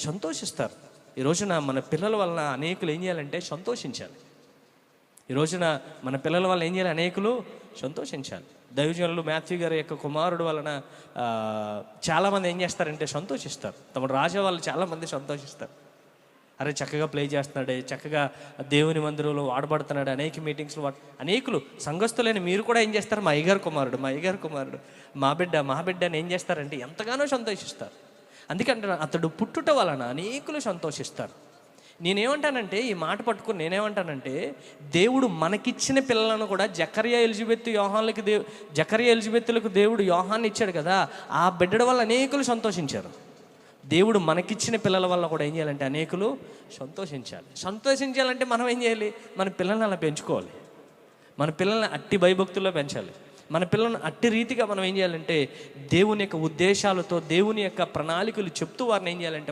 సంతోషిస్తారు. ఈ రోజున మన పిల్లల వలన అనేకులు ఏం చేయాలంటే సంతోషించాలి. ఈ రోజున మన పిల్లల వల్ల ఏం చేయాలి? అనేకులు సంతోషించాలి. దైవజనులు మాథ్యూ గారి యొక్క కుమారుడు వలన చాలామంది ఏం చేస్తారంటే సంతోషిస్తారు. తమ రాజా వాళ్ళు చాలామంది సంతోషిస్తారు. అరే చక్కగా ప్లే చేస్తున్నాడే, చక్కగా దేవుని మందిరంలో వాడబడుతున్నాడు, అనేక మీటింగ్స్లో అనేకులు సంఘస్థులైన మీరు కూడా ఏం చేస్తారు? మా అయ్యగారు కుమారుడు, మా బిడ్డ అని ఏం చేస్తారంటే ఎంతగానో సంతోషిస్తారు. అందుకంటే అతడు పుట్టుట వలన అనేకులు సంతోషిస్తారు. నేనేమంటానంటే, ఈ మాట పట్టుకుని నేనేమంటానంటే, దేవుడు మనకిచ్చిన పిల్లలను కూడా జకర్యా ఎలిజబెత్తులకు దేవుడు యోహాన్ని ఇచ్చాడు కదా, ఆ బిడ్డ వల్ల అనేకులు సంతోషించారు. దేవుడు మనకిచ్చిన పిల్లల వల్ల కూడా ఏం చేయాలంటే అనేకులు సంతోషించాలంటే మనం ఏం చేయాలి? మన పిల్లల్ని అలా పెంచుకోవాలి. మన పిల్లల్ని అట్టి భయభక్తుల్లో పెంచాలి. మన పిల్లలను అట్టి రీతిగా మనం ఏం చేయాలంటే దేవుని యొక్క ఉద్దేశాలతో, దేవుని యొక్క ప్రణాళికలు చెప్తూ వారిని ఏం చేయాలంటే